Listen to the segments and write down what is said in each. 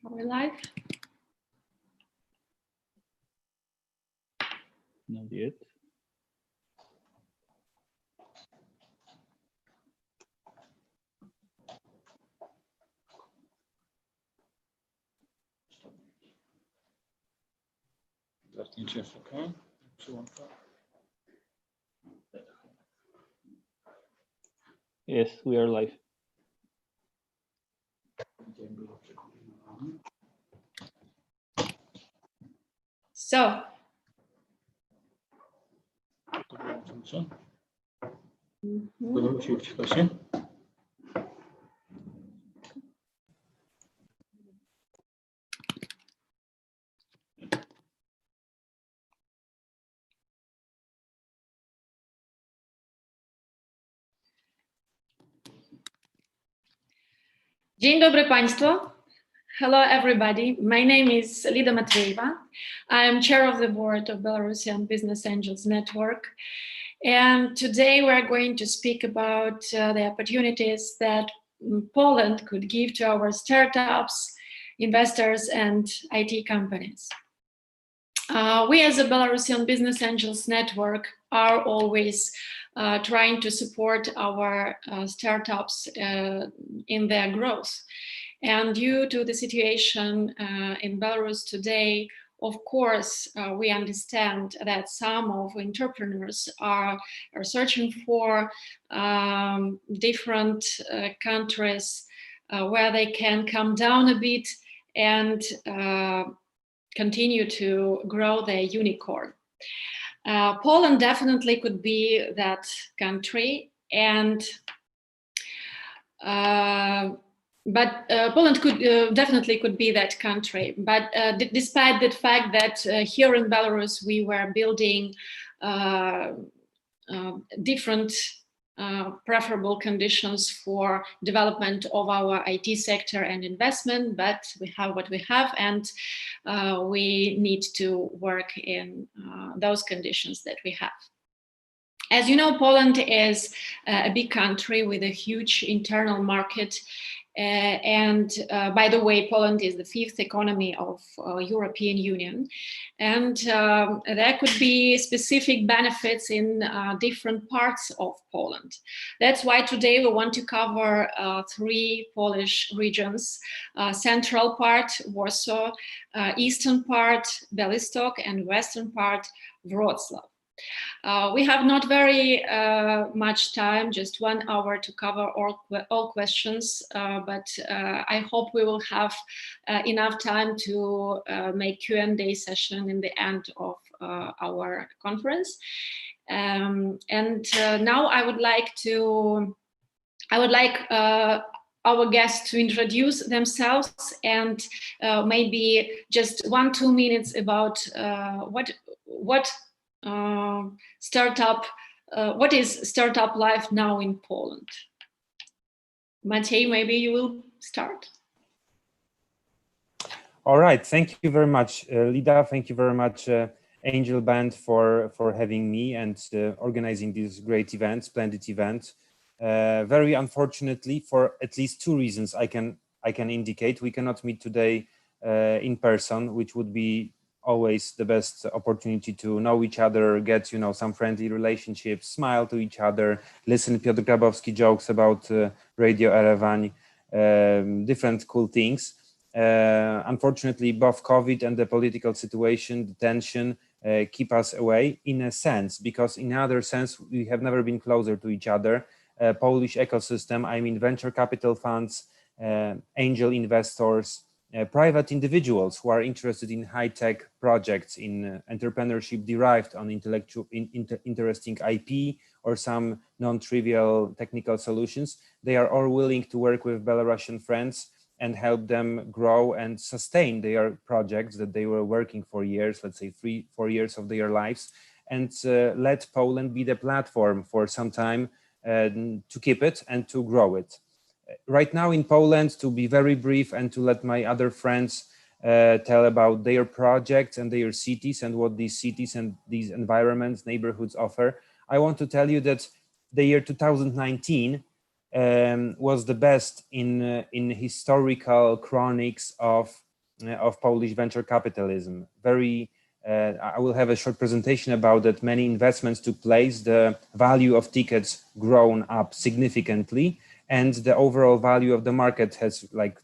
Are we live? Not yet. Zamknięcie FK, przyłącza. Yes, we are live. So, Co? Podoba się w czasie? dzień dobry Państwu. Hello everybody. My name is Lida Matveeva. I am chair of the board of Belarusian Business Angels Network. And today we're going to speak about the opportunities that Poland could give to our startups, investors, and IT companies. We as a Belarusian Business Angels Network are always trying to support our startups in their growth. And due to the situation in Belarus today, of course, we understand that some of entrepreneurs are searching for different countries where they can come down a bit and continue to grow their unicorn. Poland definitely could be that country, and Poland could definitely could be that country. But despite the fact that here in Belarus we were building different preferable conditions for development of our IT sector and investment, but we have what we have, and we need to work in those conditions that we have. As you know, Poland is a big country with a huge internal market. And by the way, Poland is the 5th economy of European Union, and there could be specific benefits in different parts of Poland. That's why today we want to cover 3 Polish regions: central part, Warsaw, eastern part, Białystok, and western part, Wroclaw. We have not very much time, just 1 hour to cover all questions, but I hope we will have enough time to make Q&A session in the end of our conference. Now I would like our guests to introduce themselves and maybe just 1-2 minutes about what is startup life now in Poland. Maciej, maybe you will start. All right, thank you very much, Lida. Thank you very much, Angel Band, for having me and organizing this great event, splendid event. Very unfortunately, for at least 2 reasons I can indicate, we cannot meet today in person, which would be always the best opportunity to know each other, get some friendly relationships, smile to each other, listen Piotr Grabowski jokes about Radio Erevan, different cool things. Unfortunately, both COVID and the political situation, the tension, keep us away in a sense, because in another sense we have never been closer to each other. Polish ecosystem, I mean venture capital funds, angel investors, private individuals who are interested in high-tech projects, in entrepreneurship derived on interesting IP or some non-trivial technical solutions. They are all willing to work with Belarusian friends and help them grow and sustain their projects that they were working for years, let's say 3-4 years of their lives, and let Poland be the platform for some time to keep it and to grow it. Right now in Poland, to be very brief and to let my other friends tell about their projects and their cities and what these cities and these environments, neighborhoods offer, I want to tell you that the year 2019 was the best in historical chronics of of Polish venture capitalism. I will have a short presentation about that. Many investments took place. The value of tickets grown up significantly, and the overall value of the market has like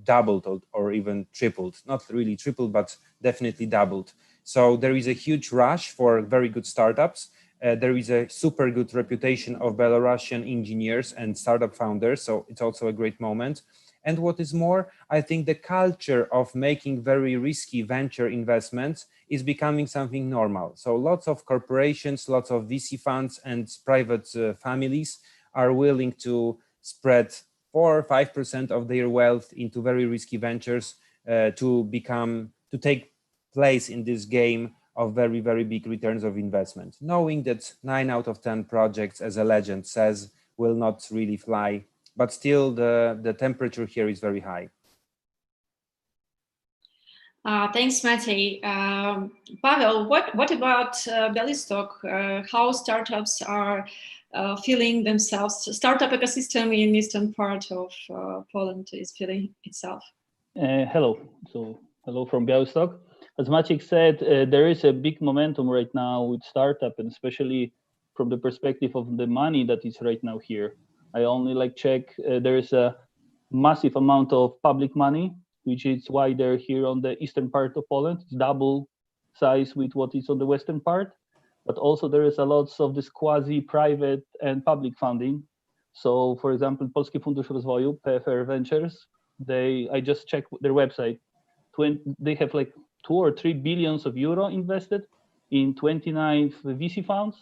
doubled or even tripled. Not really tripled, but definitely doubled. So there is a huge rush for very good startups. There is a super good reputation of Belarusian engineers and startup founders. So it's also a great moment. And what is more, I think the culture of making very risky venture investments is becoming something normal. So lots of corporations, lots of VC funds and private families are willing to spread 4 or 5% of their wealth into very risky ventures to take place in this game of very, very big returns of investment, knowing that 9 out of 10 projects, as a legend says, will not really fly. But still, the temperature here is very high. Thanks, Matej. Pavel, what about Białystok? How startups are feeling themselves? Startup ecosystem in eastern part of Poland is feeling itself. Hello. So hello from Białystok. As Maciek said, there is a big momentum right now with startup, and especially from the perspective of the money that is right now here. I only check, there is a massive amount of public money, which is why they're here on the eastern part of Poland. It's double size with what is on the western part, but also there is a lot of this quasi-private and public funding. So for example, Polski Fundusz Rozwoju, PFR Ventures, I just checked their website. They have 2 or 3 billions of euro invested in 29 VC funds.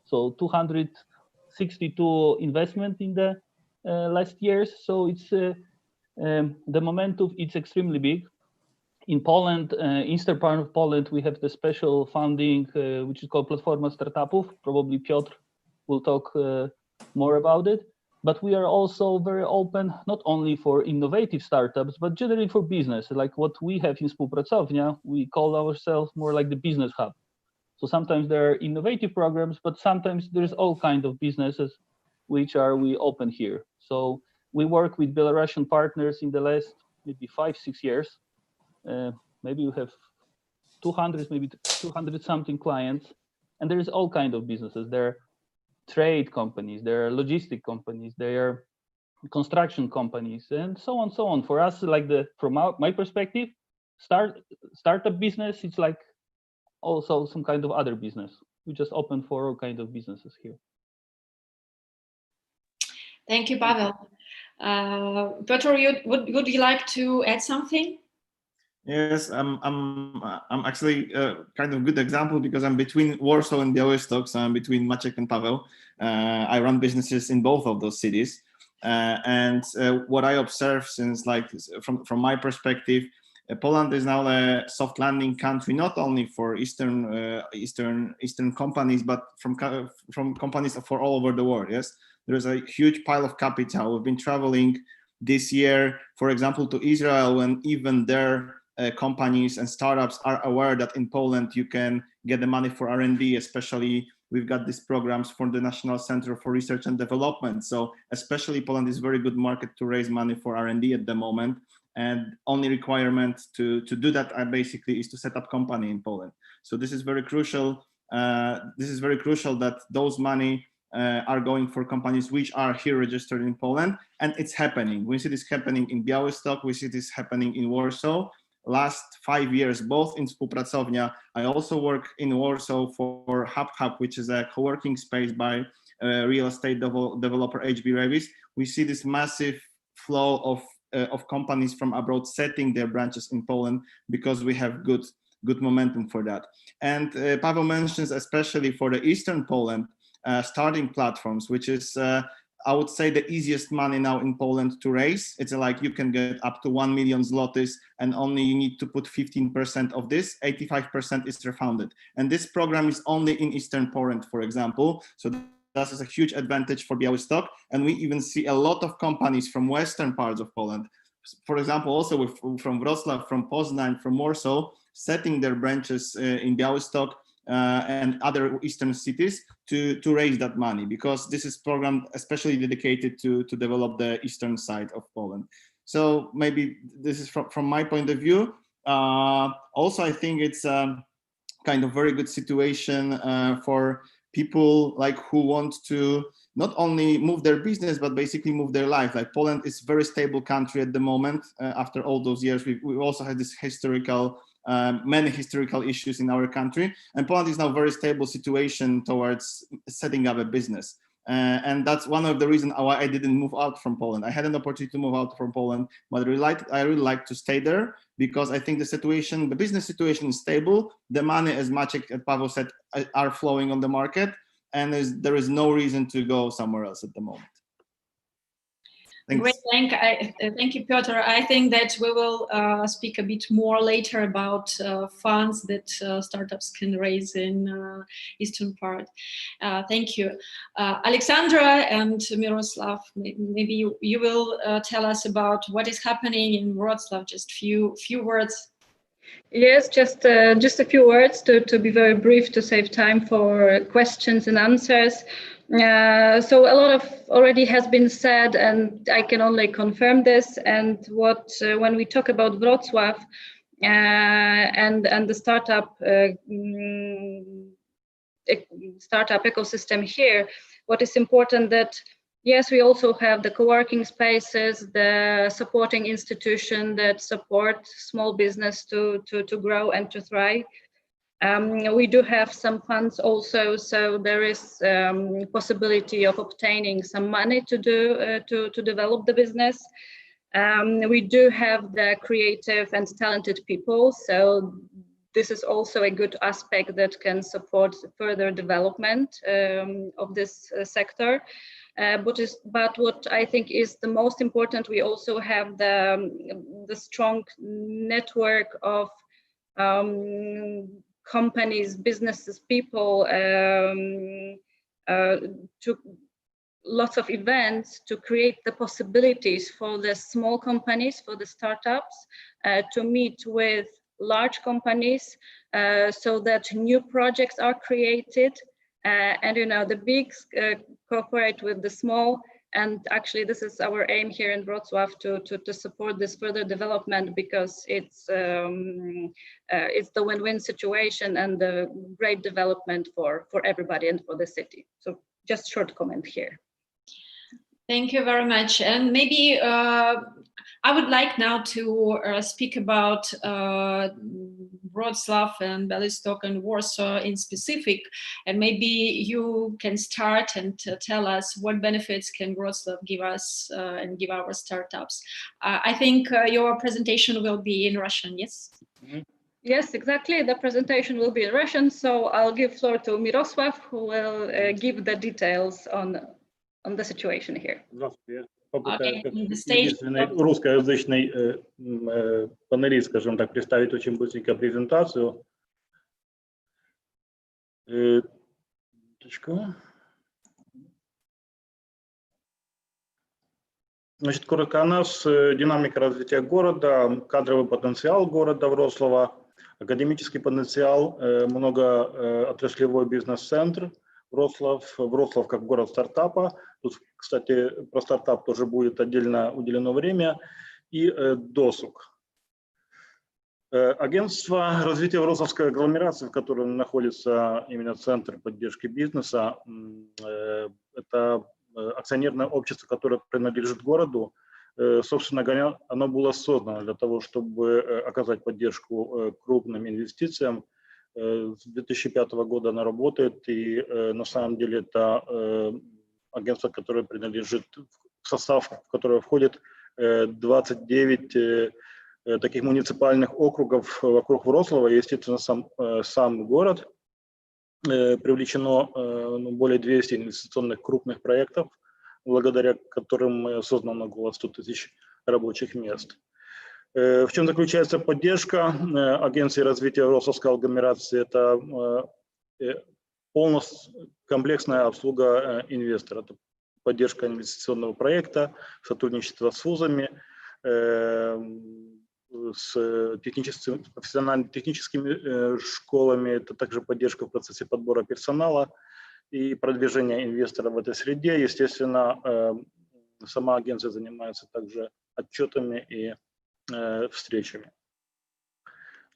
So 262 investment in the last years. So it's the momentum. It's extremely big. In Poland, eastern part of Poland, we have the special funding, which is called Platforma Startupów. Probably Piotr will talk more about it. But we are also very open, not only for innovative startups, but generally for business. Like what we have in Współpracownia, we call ourselves more like the business hub. So sometimes there are innovative programs, but sometimes there's all kinds of businesses we open here. So we work with Belarusian partners in the last maybe 5-6 years. Maybe we have 200, maybe 200 something clients, and there is all kinds of businesses. There are trade companies, there are logistic companies, there are construction companies, and so on, so on. For us, from my perspective, startup business, it's like also some kind of other business. We just open for all kinds of businesses here. Thank you, Pavel. Piotr, would you like to add something? Yes, I'm actually kind of good example because I'm between Warsaw and Białystok, so I'm between Maciek and Pavel. I run businesses in both of those cities, and what I observe since, from my perspective, Poland is now a soft landing country, not only for Eastern companies, but from companies for all over the world. Yes, there is a huge pile of capital. We've been traveling this year, for example, to Israel, and even there. Companies and startups are aware that in Poland you can get the money for R&D, especially we've got these programs from the National Center for Research and Development. So especially Poland is a very good market to raise money for R&D at the moment. And only requirement to do that basically is to set up company in Poland. So this is very crucial. This is very crucial that those money are going for companies which are here registered in Poland, and it's happening. We see this happening in Białystok. We see this happening in Warsaw. Last 5 years, both in Współpracownia. I also work in Warsaw for Hub, which is a co-working space by real estate developer HB Reavis. We see this massive flow of companies from abroad setting their branches in Poland because we have good momentum for that. And Pavel mentions especially for the Eastern Poland starting platforms, which is I would say the easiest money now in Poland to raise. It's like you can get up to 1 million zlotys and only you need to put 15% of this, 85% is refunded. And this program is only in Eastern Poland, for example. So that is a huge advantage for Białystok. And we even see a lot of companies from Western parts of Poland, for example, also from Wroclaw, from Poznań, from Warsaw, setting their branches in Białystok and other Eastern cities to raise that money, because this is program especially dedicated to develop the Eastern side of Poland. So maybe this is from my point of view. Also, I think it's kind of very good situation for people like who want to not only move their business but basically move their life. Like Poland is a very stable country at the moment. After all those years, we also had this many historical issues in our country, and Poland is now a very stable situation towards setting up a business. And that's one of the reasons why I didn't move out from Poland. I had an opportunity to move out from Poland, but I really like to stay there because I think the business situation is stable. The money, as Maciek and Pavel said, are flowing on the market, and there is no reason to go somewhere else at the moment. Thanks. Great, thank you, Piotr. I think that we will speak a bit more later about funds that startups can raise in eastern part. Thank you. Alexandra and Miroslav, maybe you will tell us about what is happening in Wroclaw, just few words. Yes, just a few words to be very brief to save time for questions and answers. So a lot of already has been said, and I can only confirm this. And when we talk about Wrocław and the startup ecosystem here, what is important that yes, we also have the co-working spaces, the supporting institution that support small business to grow and to thrive. We do have some funds also, so there is possibility of obtaining some money to develop the business. We do have the creative and talented people, so this is also a good aspect that can support further development of this sector. But what I think is the most important, we also have the strong network of companies, businesses, people, to lots of events to create the possibilities for the small companies, for the startups, to meet with large companies, so that new projects are created, and the big cooperate with the small. And actually, this is our aim here in Wrocław to support this further development, because it's the win-win situation and the great development for everybody and for the city. So just short comment here. Thank you very much. And maybe I would like now to speak about Wrocław and Białystok and Warsaw in specific, and maybe you can start and tell us what benefits can Wrocław give us and give our startups. I think your presentation will be in Russian, yes? Mm-hmm. Yes, exactly. The presentation will be in Russian, so I'll give floor to Miroslav, who will give the details on the situation here. Здравствуйте. Попытаюсь как the stage. единственный русскоязычный панелист, скажем так, представить очень быстренько презентацию. Значит, коротко о нас: динамика развития города, кадровый потенциал города Вроцлава, академический потенциал, многоотраслевой бизнес-центр Вроцлав как город стартапа. Тут, кстати, про стартап тоже будет отдельно уделено время. И досуг. Агентство развития Вроцлавской агломерации, в котором находится именно центр поддержки бизнеса, это акционерное общество, которое принадлежит городу. Собственно говоря, оно было создано для того, чтобы оказать поддержку крупным инвестициям. С 2005 года оно работает, и на самом деле это агентство, которое принадлежит, в состав которого входит 29 таких муниципальных округов вокруг Вроцлава, и, естественно, сам город. Привлечено более 200 инвестиционных крупных проектов, благодаря которым создано около 100 тысяч рабочих мест. В чем заключается поддержка агенции развития Вроцлавской агломерации? Это полностью комплексная обслуга инвестора. Это поддержка инвестиционного проекта, сотрудничество с вузами, с профессионально-техническими школами. Это также поддержка в процессе подбора персонала и продвижения инвестора в этой среде. Естественно, сама агенция занимается также отчетами и встречами.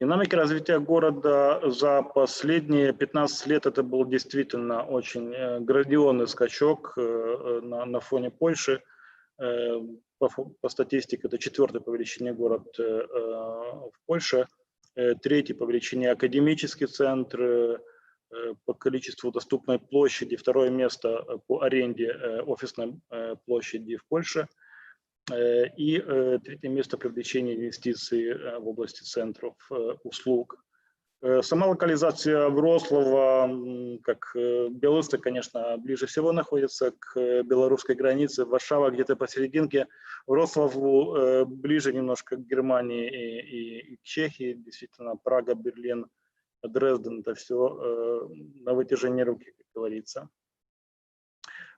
Динамика развития города за последние 15 лет это был действительно очень грандиозный скачок на фоне Польши. По статистике это 4-й по величине город в Польше, 3-й по величине академический центр, по количеству доступной площади, 2-е место по аренде офисной площади в Польше и 3-е место привлечения инвестиций в области центров услуг. Сама локализация Вроцлава, как Белосток, конечно, ближе всего находится к белорусской границе. Варшава где-то посерединке. Вроцлаву ближе немножко к Германии и к Чехии. Действительно, Прага, Берлин, Дрезден – это все на вытяжении руки, как говорится.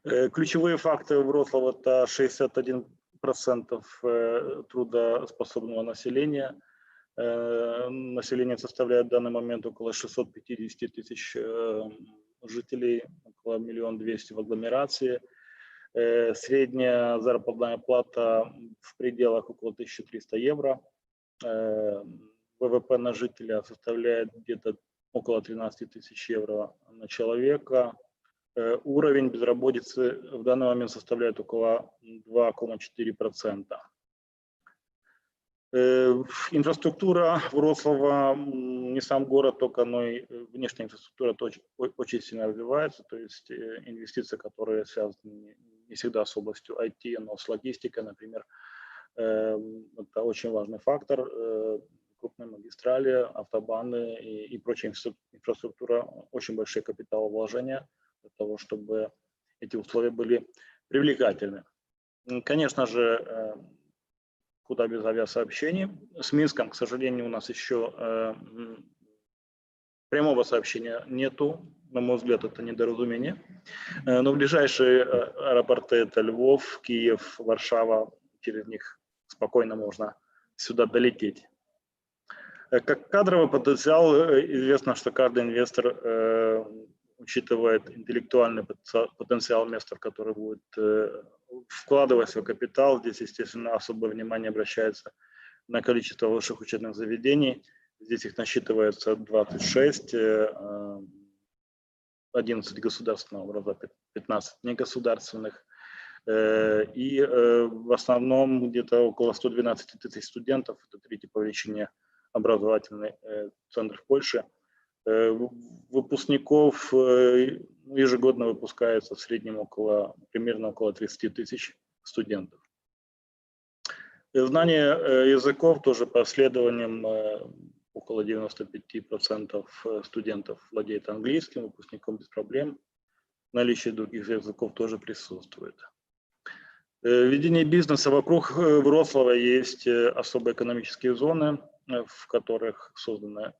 Ключевые факты Вроцлава – это 61% трудоспособного населения. Население составляет в данный момент около 650 тысяч жителей, около 1 200 000 в агломерации. Средняя заработная плата в пределах около 1300 евро. ВВП на жителя составляет где-то около 13 тысяч евро на человека. Уровень безработицы в данный момент составляет около 2,4%. Инфраструктура Вроцлава, не сам город только, но и внешняя инфраструктура очень сильно развивается, то есть инвестиции, которые связаны не всегда с областью IT, но с логистикой, например, это очень важный фактор. Крупные магистрали, автобаны и прочая инфраструктура, очень большие капиталовложения для того, чтобы эти условия были привлекательны. Конечно же, куда без авиасообщений. С Минском, к сожалению, у нас еще прямого сообщения нету. На мой взгляд, это недоразумение. Но ближайшие аэропорты – это Львов, Киев, Варшава. Через них спокойно можно сюда долететь. Как кадровый потенциал, известно, что каждый инвестор учитывает интеллектуальный потенциал места, в который будет вкладывать свой капитал. Здесь, естественно, особое внимание обращается на количество высших учебных заведений. Здесь их насчитывается 26, 11 государственного образования, 15 негосударственных. И в основном где-то около 112 тысяч студентов, это 3-й по величине образовательный центр в Польше. Выпускников ежегодно выпускается в среднем примерно около 30 тысяч студентов. Знание языков тоже по исследованиям около 95% студентов владеет английским, выпускником без проблем. Наличие других языков тоже присутствует. Ведение бизнеса вокруг Вроцлава есть особые экономические зоны, в которых созданы,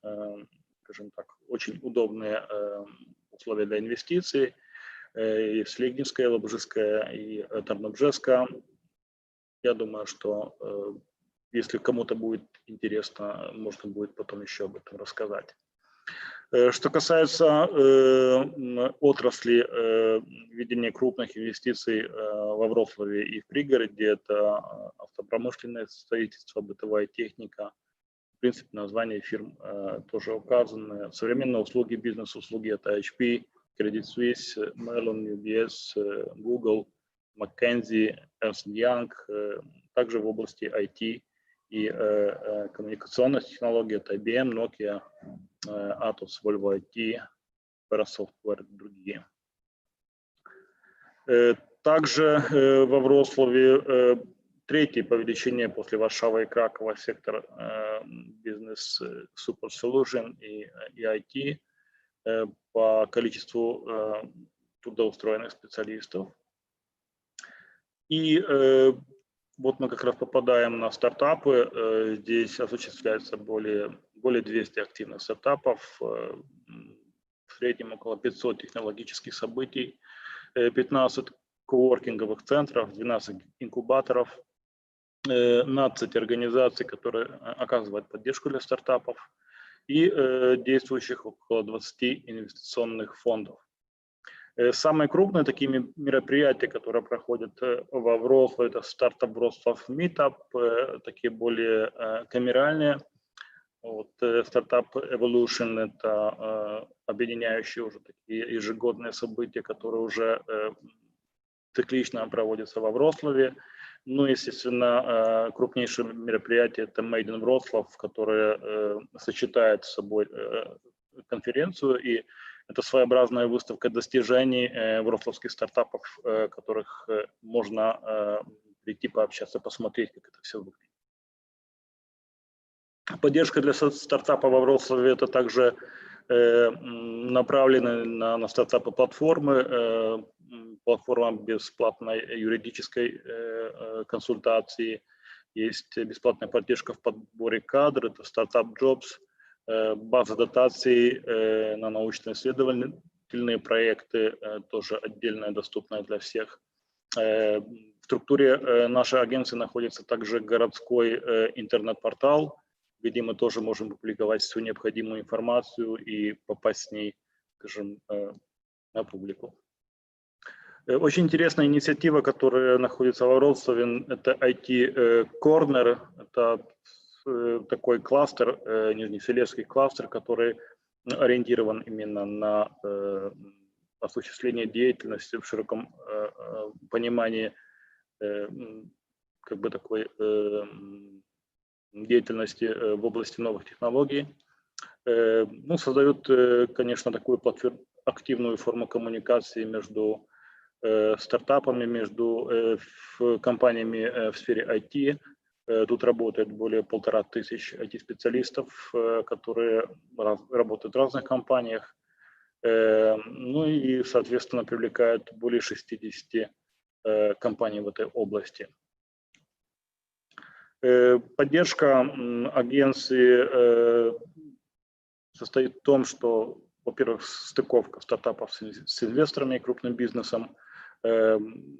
скажем так, очень удобные условия для инвестиций. И Слегневская, Лобожская и Тарнобжеская. Я думаю, что если кому-то будет интересно, можно будет потом еще об этом рассказать. Что касается отрасли ведения крупных инвестиций во Вроцлаве и в пригороде, это автопромышленное строительство, бытовая техника. В принципе, названия фирм тоже указаны. Современные услуги, бизнес-услуги – это HP, Credit Suisse, Mellon, UBS, Google, McKinsey, Ernst Young. Также в области IT и коммуникационных технологий – это IBM, Nokia, Atos, Volvo IT, Parasoftware и другие. Также во Вроцлаве 3-й по величине после Варшавы и Кракова сектор бизнес Support Solution и IT по количеству трудоустроенных специалистов. И вот мы как раз попадаем на стартапы. Здесь осуществляется более 200 активных стартапов, в среднем около 500 технологических событий, 15 коворкинговых центров, 12 инкубаторов, 15 организаций, которые оказывают поддержку для стартапов, и действующих около 20 инвестиционных фондов. Самые крупные такие мероприятия, которые проходят во Вроцлаве, это стартап Вроцлав Meetup, такие более камеральные Вот, Startup Evolution – это объединяющие уже такие ежегодные события, которые уже циклично проводятся во Вроцлаве. Ну, естественно, крупнейшее мероприятие – это Made in Wrocław, которое сочетает с собой конференцию, и это своеобразная выставка достижений вроцлавских стартапов, которых можно прийти пообщаться, посмотреть, как это все выглядит. Поддержка для стартапа во Вроцлаве – это также направлены на стартапы платформы, платформа бесплатной юридической консультации, есть бесплатная поддержка в подборе кадров, это Startup Jobs, база дотаций на научно-исследовательные проекты, тоже отдельная, доступная для всех. В структуре нашей агенции находится также городской интернет-портал, где мы тоже можем публиковать всю необходимую информацию и попасть с ней, скажем, на публику. Очень интересная инициатива, которая находится во Вроцлаве, это IT Corner, это такой кластер, нижнесилезский кластер, который ориентирован именно на осуществление деятельности в широком понимании, как бы такой деятельности в области новых технологий. Ну, создают, конечно, такую активную форму коммуникации между стартапами, между компаниями в сфере IT. Тут работает более 1500 IT-специалистов, которые работают в разных компаниях. Ну и, соответственно, привлекают более 60 компаний в этой области. Поддержка агенции состоит в том, что, во-первых, стыковка стартапов с инвесторами и крупным бизнесом,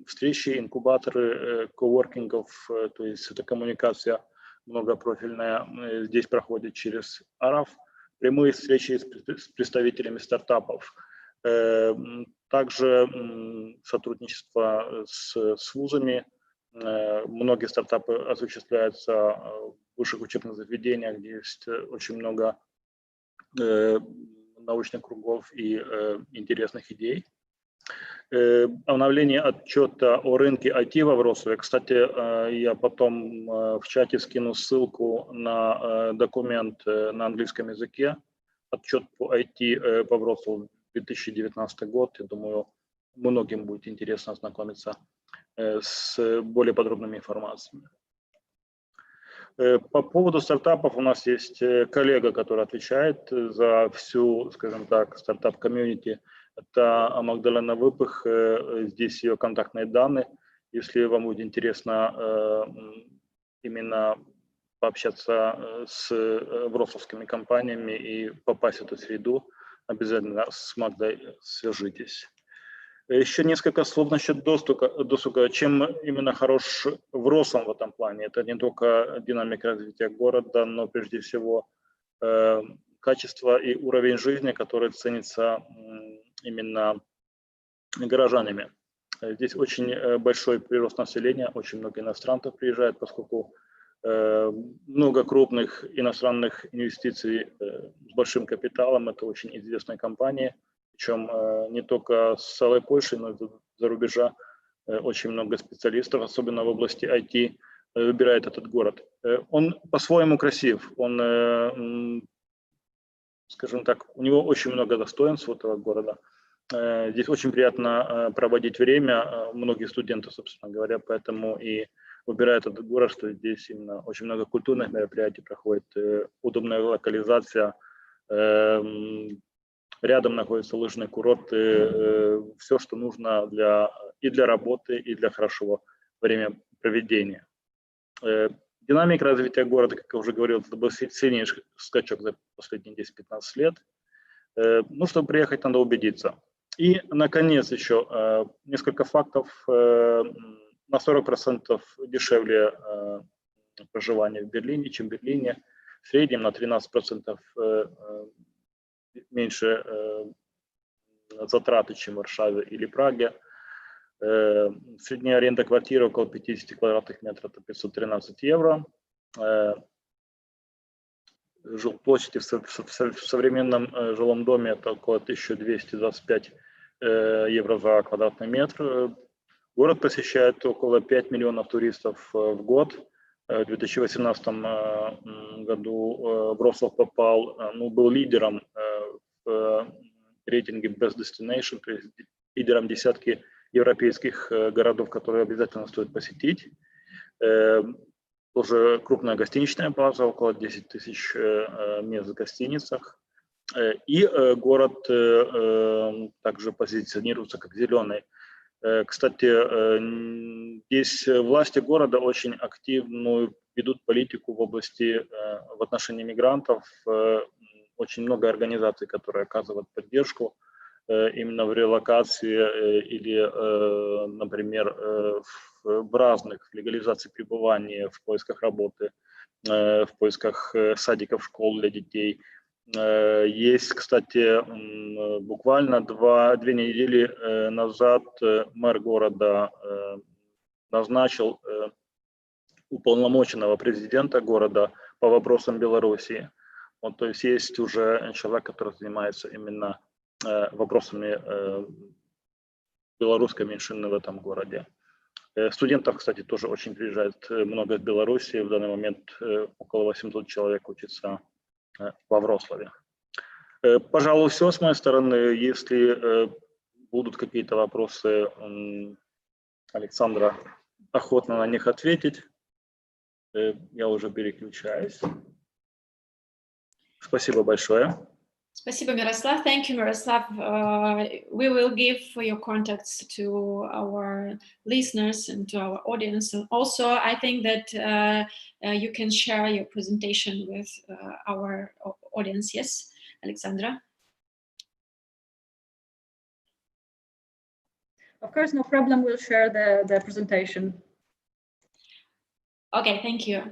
встречи, инкубаторы, коворкингов, то есть это коммуникация многопрофильная, здесь проходит через АРАФ, прямые встречи с представителями стартапов, также сотрудничество с вузами. Многие стартапы осуществляются в высших учебных заведениях, где есть очень много научных кругов и интересных идей. Обновление отчета о рынке IT во Вроцлаве. Кстати, я потом в чате скину ссылку на документ на английском языке. Отчет по IT по Вроцлаву 2019 год. Я думаю, многим будет интересно ознакомиться с более подробными информациями. По поводу стартапов у нас есть коллега, который отвечает за всю, скажем так, стартап-комьюнити. Это Магдалена Выпых, здесь ее контактные данные. Если вам будет интересно именно пообщаться с вроцлавскими компаниями и попасть в эту среду, обязательно с Магдой свяжитесь. Еще несколько слов насчет досуга. Чем именно хорош Вроцлав в этом плане? Это не только динамика развития города, но прежде всего качество и уровень жизни, который ценится именно горожанами. Здесь очень большой прирост населения, очень много иностранцев приезжает, поскольку много крупных иностранных инвестиций с большим капиталом, это очень известные компании. Причем не только с целой Польши, но и за рубежа очень много специалистов, особенно в области IT, выбирает этот город. Он по-своему красив, он, скажем так, у него очень много достоинств этого города. Здесь очень приятно проводить время, многие студенты, собственно говоря, поэтому и выбирают этот город, что здесь именно очень много культурных мероприятий проходит, удобная локализация, рядом находятся лыжные курорты, все, что нужно и для работы, и для хорошего времяпроведения. Динамика развития города, как я уже говорил, это был сильнейший скачок за последние 10-15 лет. Ну, чтобы приехать, надо убедиться. И, наконец, еще несколько фактов. На 40% дешевле проживание в Берлине, чем в Берлине. В среднем на 13% меньше затраты, чем в Варшаве или Праге. Средняя аренда квартиры около 50 квадратных метров, это 513 евро. жилплощади в современном жилом доме это около 1225 евро за квадратный метр. Город посещает около 5 миллионов туристов в год. В 2018 году Вроцлав был лидером в рейтинге Best Destination, то есть лидером десятки европейских городов, которые обязательно стоит посетить. Тоже крупная гостиничная база, около 10 тысяч мест в гостиницах. И город также позиционируется как зеленый. Кстати, здесь власти города очень активную ведут политику в отношении мигрантов. Очень много организаций, которые оказывают поддержку именно в релокации или, например, в разных легализации пребывания, в поисках работы, в поисках садиков, школ для детей. Есть, кстати, буквально 2 недели назад мэр города назначил уполномоченного президента города по вопросам Белоруссии. Вот, то есть есть уже человек, который занимается именно вопросами белорусской меньшины в этом городе. Студентов, кстати, тоже очень приезжает много из Беларуси. В данный момент около 800 человек учатся во Вроцлаве. Пожалуй, все с моей стороны. Если будут какие-то вопросы, Александра охотно на них ответить. Я уже переключаюсь. Спасибо большое. Спасибо, Miroslav. Thank you, Miroslav. We will give your contacts to our listeners and to our audience. And also, I think that you can share your presentation with our audience. Yes, Alexandra? Of course, no problem. We'll share the presentation. Okay, thank you.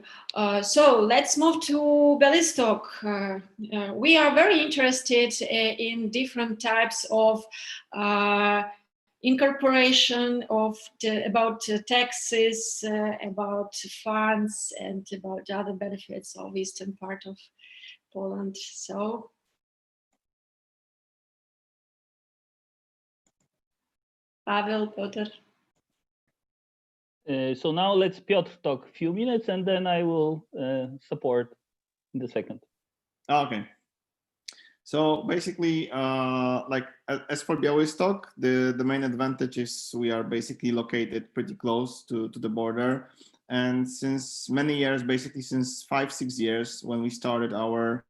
So let's move to Białystok. We are very interested in different types of incorporation about taxes, about funds, and about other benefits of eastern part of Poland. So, Pavel, Piotr. So now let's Piotr talk a few minutes, and then I will support in the second. Okay. So basically, like as for Białystok, the main advantage is we are basically located pretty close to the border. And since many years, basically since 5-6 years, when we started our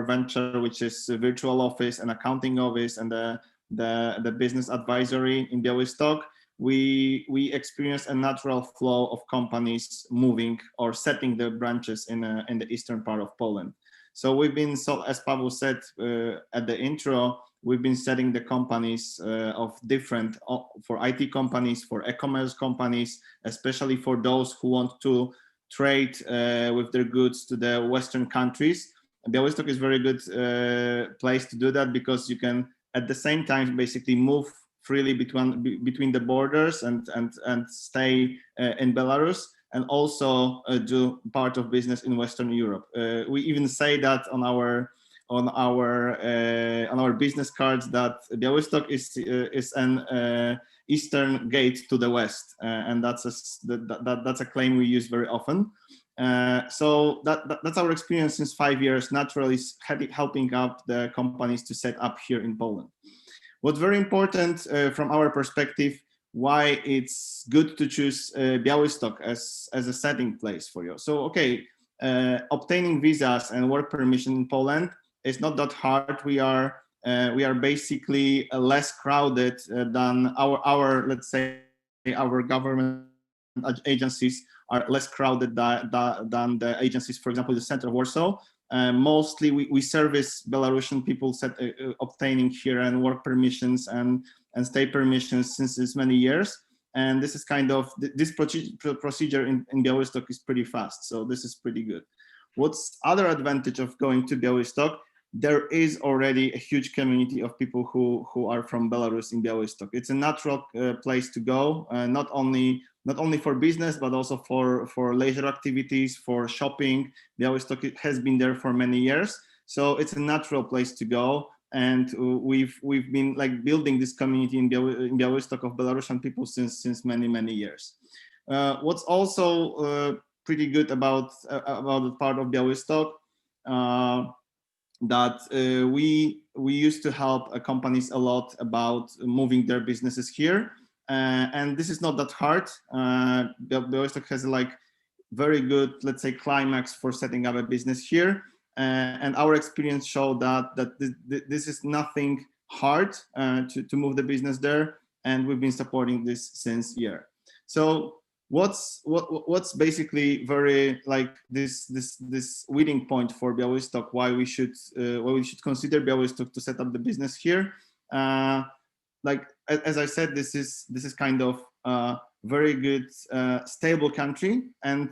venture, which is a virtual office and accounting office and the business advisory in Białystok, we experience a natural flow of companies moving or setting their branches in the eastern part of Poland. So we've been, as Pavel said at the intro, we've been setting the companies of different, for IT companies, for e-commerce companies, especially for those who want to trade with their goods to the Western countries. Białystok is a very good place to do that because you can at the same time basically move freely between the borders and stay in Belarus and also do part of business in Western Europe. We even say that on our business cards that Białystok is an eastern gate to the west, and that's a claim we use very often. So that's our experience since 5 years. Naturally, helping out the companies to set up here in Poland. What's very important from our perspective, why it's good to choose Białystok as a setting place for you. So, okay, obtaining visas and work permission in Poland is not that hard. We are basically less crowded than our let's say our government agencies are less crowded than the agencies, for example, the center of Warsaw. Mostly we service Belarusian people obtaining here and work permissions and stay permissions since many years. And this is kind of, this procedure in Białystok is pretty fast. So this is pretty good. What's other advantage of going to Białystok? there is already a huge community of people who are from Belarus in Białystok. It's a natural place to go, not only for business, but also for leisure activities, for shopping. Białystok has been there for many years, so it's a natural place to go. And we've been like building this community in Białystok of Belarusian people since many years. What's also pretty good about the part of Białystok, that we used to help companies a lot about moving their businesses here, and this is not that hard. Białystok has like very good, let's say, climax for setting up a business here, and our experience showed that this is nothing hard to move the business there, and we've been supporting this since year. So what's basically very like this winning point for Białystok, why we should consider Białystok to set up the business here. Like as I said, this is kind of very good stable country, and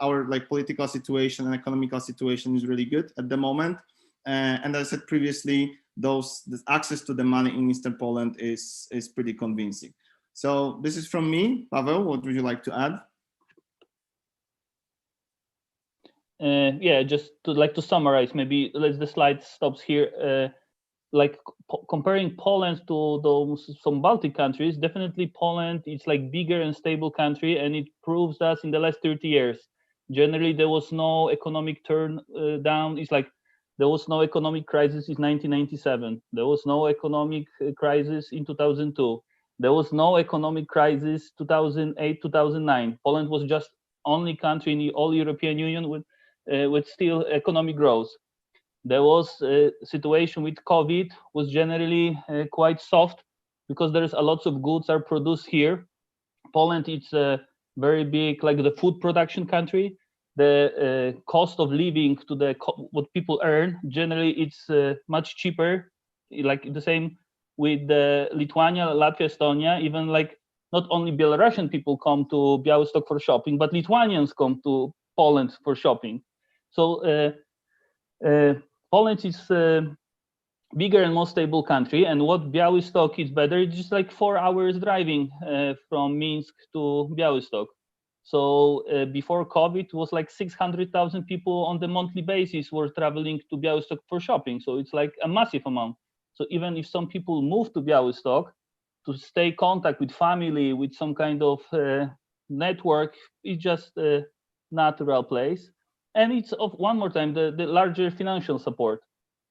our like political situation and economical situation is really good at the moment, and as I said previously, the access to the money in Eastern Poland is pretty convincing. So this is from me. Paweł, what would you like to add? Yeah, just to summarize, maybe the slide stops here. Like comparing Poland to some Baltic countries, definitely Poland is like bigger and stable country, and it proves that in the last 30 years. Generally, there was no economic turn down. It's like there was no economic crisis in 1997. There was no economic crisis in 2002. There was no economic crisis 2008, 2009. Poland was just only country in the all European Union with still economic growth. There was a situation with COVID was generally quite soft because there is a lot of goods are produced here. Poland is a very big, like the food production country. The cost of living to what people earn, generally it's much cheaper, like the same with Lithuania, Latvia, Estonia, even like not only Belarusian people come to Białystok for shopping, but Lithuanians come to Poland for shopping. So Poland is bigger and more stable country, and what Białystok is better, it's just like 4 hours driving from Minsk to Białystok. So before COVID, it was like 600,000 people on the monthly basis were traveling to Białystok for shopping. So it's like a massive amount. So even if some people move to Białystok to stay in contact with family, with some kind of network, it's just a natural place. And it's one more time, the larger financial support.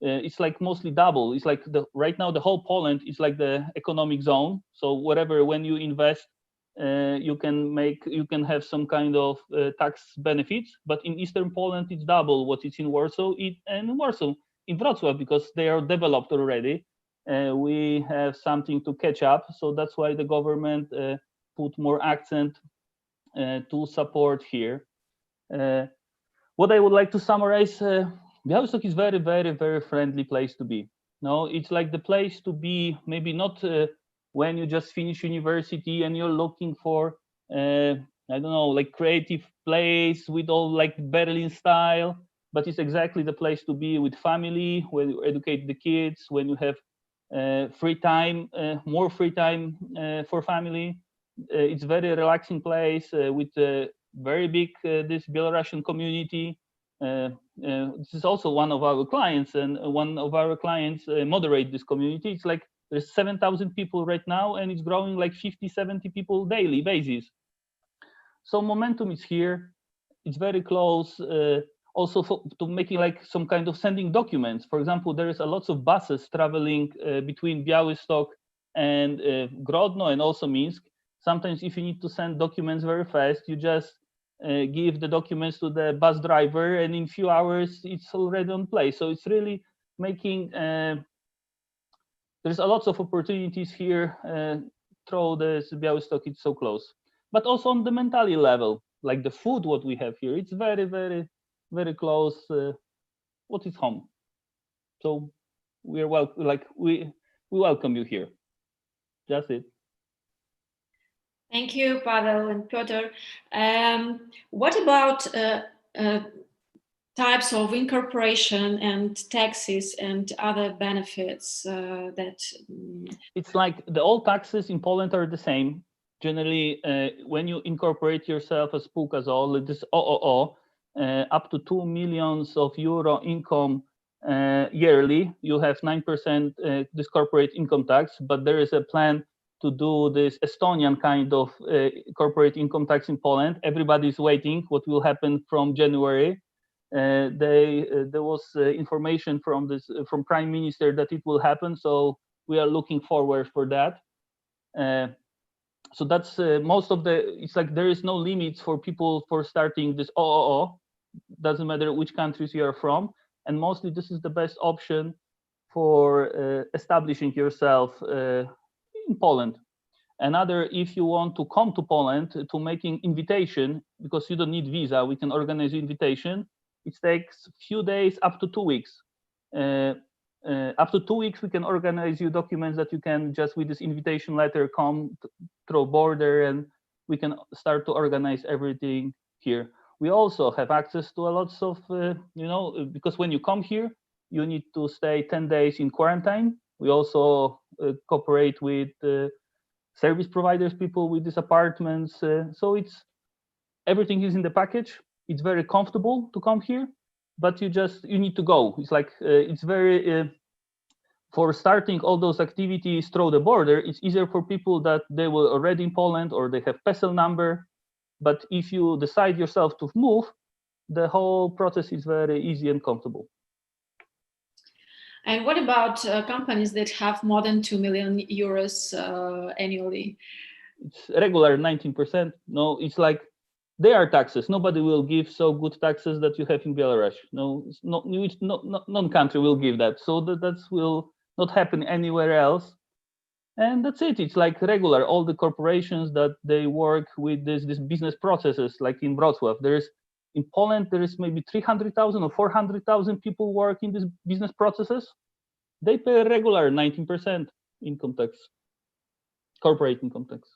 It's like mostly double. It's like right now the whole Poland is like the economic zone. So whatever, when you invest, you can have some kind of tax benefits. But in Eastern Poland, it's double what is in Warsaw and Warsaw. In Wrocław, because they are developed already, we have something to catch up. So that's why the government put more accent to support here. What I would like to summarize, Białystok is very, very, very friendly place to be. No, it's like the place to be, maybe not when you just finish university and you're looking for, I don't know, like creative place with all like Berlin style, but it's exactly the place to be with family, when you educate the kids, when you have free time, more free time for family. It's very relaxing place with very big this Belarusian community. This is also one of our clients, and one of our clients moderate this community. It's like there's 7,000 people right now, and it's growing like 50, 70 people daily basis. So momentum is here. It's very close. Also to making like some kind of sending documents. For example, there is a lot of buses traveling between Białystok and Grodno and also Minsk. Sometimes if you need to send documents very fast, you just give the documents to the bus driver, and in a few hours it's already on place. So it's really making there's a lot of opportunities here through this Białystok. It's so close, but also on the mentality level, like the food what we have here, it's very, very, very close. What is home? So we are we welcome you here. That's it. Thank you, Paweł and Piotr. What about types of incorporation and taxes and other benefits that... It's like the all taxes in Poland are the same. Generally, when you incorporate yourself as spółka z o.o., this OOO, up to 2 million euro income yearly, you have 9% this corporate income tax, but there is a plan to do this Estonian kind of corporate income tax in Poland. Everybody's waiting what will happen from January. There was information from Prime Minister that it will happen, so we are looking forward for that. So that's most of the, it's like there is no limits for people for starting this OOO. Doesn't matter which countries you are from, and mostly this is the best option for establishing yourself in Poland. Another, if you want to come to Poland to making invitation, because you don't need visa, we can organize invitation. It takes few days, up to 2 weeks. Up to 2 weeks, we can organize you documents that you can just with this invitation letter come through border, and we can start to organize everything here. We also have access to a lots of, because when you come here, you need to stay 10 days in quarantine. We also cooperate with service providers, people with these apartments. So everything is in the package. It's very comfortable to come here, but you need to go. It's like, it's very, for starting all those activities through the border, it's easier for people that they were already in Poland or they have PESEL number. But if you decide yourself to move, the whole process is very easy and comfortable. And what about companies that have more than 2 million euros annually? It's regular 19%. No, it's like they are taxes. Nobody will give so good taxes that you have in Belarus. No, it's not. None country will give that. So that will not happen anywhere else. And that's it. It's like regular. All the corporations that they work with this business processes, like in Wrocław. In Poland, there is maybe 300,000 or 400,000 people work in these business processes. They pay a regular 19% income tax, corporate income tax.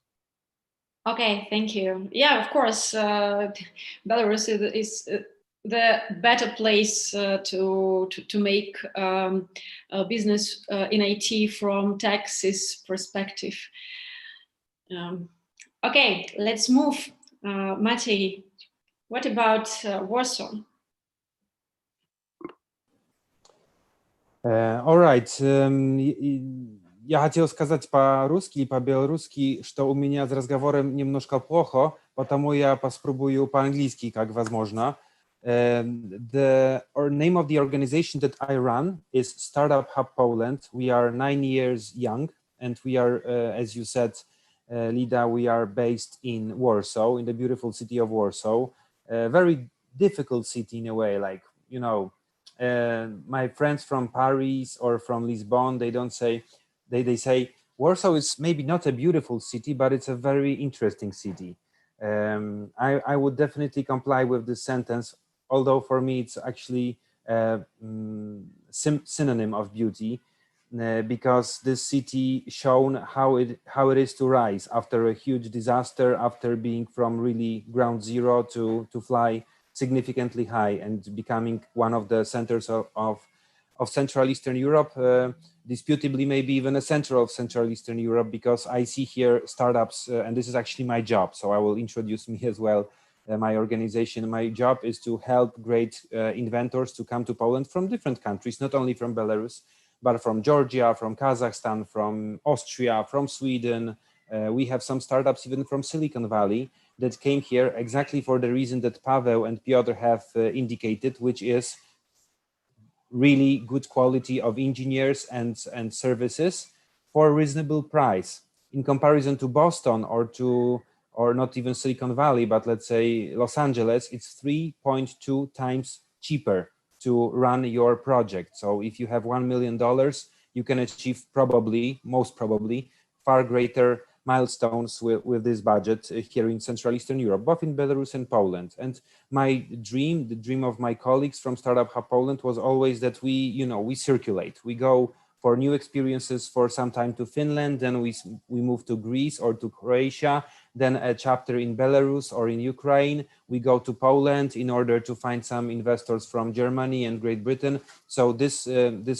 Okay, thank you. Yeah, of course, Belarus is the better place to make a business in IT from taxes perspective. Okay, let's move. Maciej, what about Warsaw? All right. Я хотел сказать по-русски и по-белорусски, что у меня с разговором немножко плохо, потому я попробую по-английски, как возможно. The name of the organization that I run is Startup Hub Poland. We are 9 years young, and we are, as you said, Lida, we are based in Warsaw, in the beautiful city of Warsaw. A very difficult city in a way, like, you know, my friends from Paris or from Lisbon, they don't say, they say Warsaw is maybe not a beautiful city, but it's a very interesting city. I would definitely comply with this sentence, although for me it's actually a synonym of beauty, because this city shown how it is to rise after a huge disaster, after being from really ground zero to fly significantly high and becoming one of the centers of Central Eastern Europe, disputably maybe even a center of Central Eastern Europe, because I see here startups, and this is actually my job, so I will introduce me as well, my organization. My job is to help great inventors to come to Poland from different countries, not only from Belarus, but from Georgia, from Kazakhstan, from Austria, from Sweden. We have some startups even from Silicon Valley that came here exactly for the reason that Paweł and Piotr have indicated, which is really good quality of engineers and services for a reasonable price. In comparison to Boston or not even Silicon Valley, but let's say Los Angeles, it's 3.2 times cheaper to run your project. So if you have $1 million, you can achieve most probably, far greater milestones with this budget here in Central Eastern Europe, both in Belarus and Poland. And my dream, the dream of my colleagues from Startup Hub Poland, was always that we circulate. We go for new experiences for some time to Finland, then we move to Greece or to Croatia, then a chapter in Belarus or in Ukraine. We go to Poland in order to find some investors from Germany and Great Britain. So this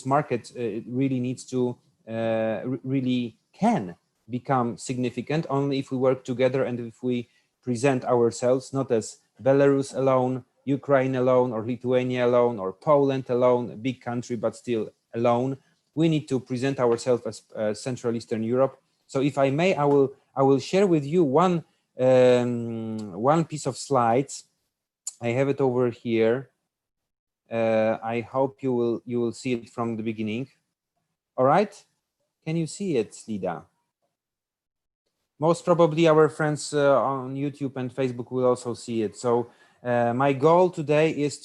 market really needs to, really can become significant only if we work together and if we present ourselves not as Belarus alone, Ukraine alone, or Lithuania alone, or Poland alone, a big country, but still alone. We need to present ourselves as Central Eastern Europe. So if I may, I will share with you one piece of slides. I have it over here. I hope you will see it from the beginning. All right, can you see it, Lida? Most probably our friends on YouTube and Facebook will also see it. So my goal today is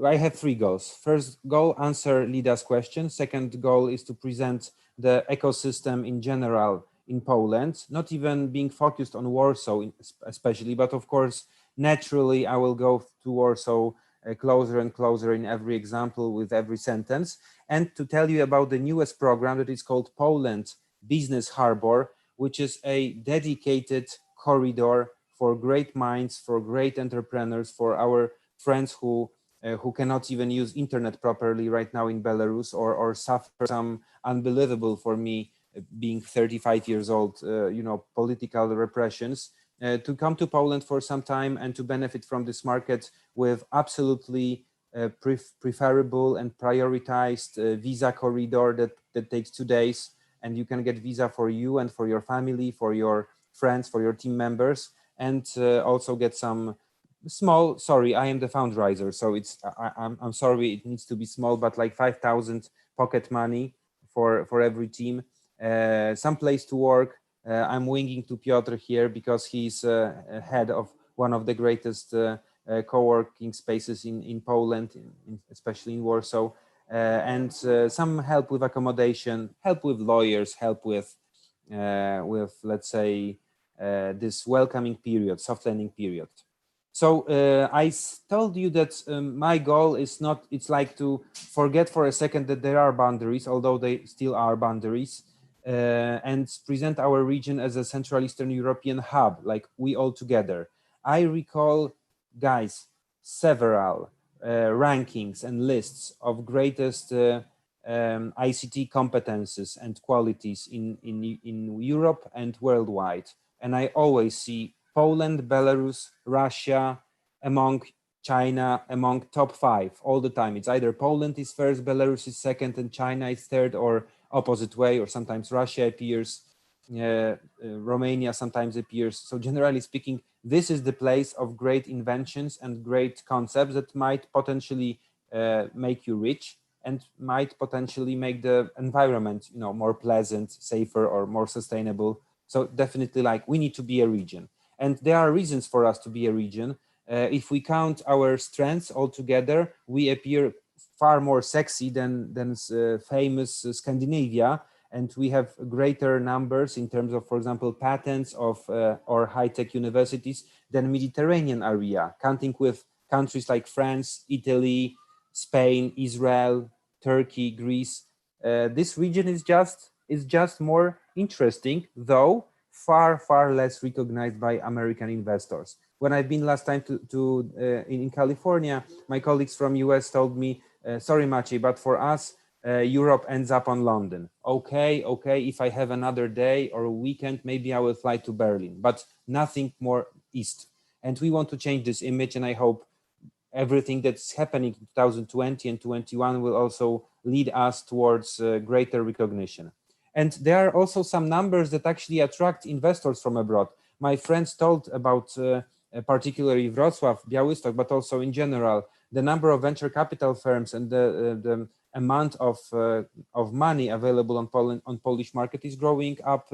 I have 3 goals. First goal, answer Lida's question. Second goal is to present the ecosystem in general in Poland, not even being focused on Warsaw especially, but of course, naturally, I will go to Warsaw closer and closer in every example with every sentence. And to tell you about the newest program that is called Poland Business Harbor, which is a dedicated corridor for great minds, for great entrepreneurs, for our friends who cannot even use internet properly right now in Belarus, or suffer some unbelievable, for me, being 35 years old, political repressions, to come to Poland for some time and to benefit from this market with absolutely preferable and prioritized visa corridor that takes 2 days. And you can get visa for you and for your family, for your friends, for your team members, and also get some small, sorry, I am the fundraiser, so I'm sorry, it needs to be small, but like 5,000 pocket money for every team, some place to work. I'm winging to Piotr here because he's head of one of the greatest co-working spaces in Poland, especially in Warsaw. And some help with accommodation, help with lawyers, help with let's say, this welcoming period, soft landing period. So I told you that my goal is not, it's like to forget for a second that there are boundaries, although they still are boundaries, and present our region as a Central Eastern European hub, like we all together. I recall, guys, several rankings and lists of greatest ICT competences and qualities in Europe and worldwide. And I always see Poland, Belarus, Russia among China, among top 5 all the time. It's either Poland is first, Belarus is second, and China is third, or opposite way, or sometimes Russia appears, Romania sometimes appears. So generally speaking, this is the place of great inventions and great concepts that might potentially make you rich and might potentially make the environment, more pleasant, safer, or more sustainable. So definitely, like, we need to be a region. And there are reasons for us to be a region. If we count our strengths all together, we appear far more sexy than famous Scandinavia. And we have greater numbers in terms of, for example, patents of or high-tech universities than Mediterranean area, counting with countries like France, Italy, Spain, Israel, Turkey, Greece. This region is just more interesting, though far less recognized by American investors. When I've been last time in California, my colleagues from US told me, sorry, Maciej, but for us, Europe ends up on London. Okay, if I have another day or a weekend, maybe I will fly to Berlin, but nothing more east. And we want to change this image, and I hope everything that's happening in 2020 and 2021 will also lead us towards greater recognition. And there are also some numbers that actually attract investors from abroad. My friends told about particularly Wrocław, Białystok, but also in general, the number of venture capital firms and the amount of money available on Polish market is growing up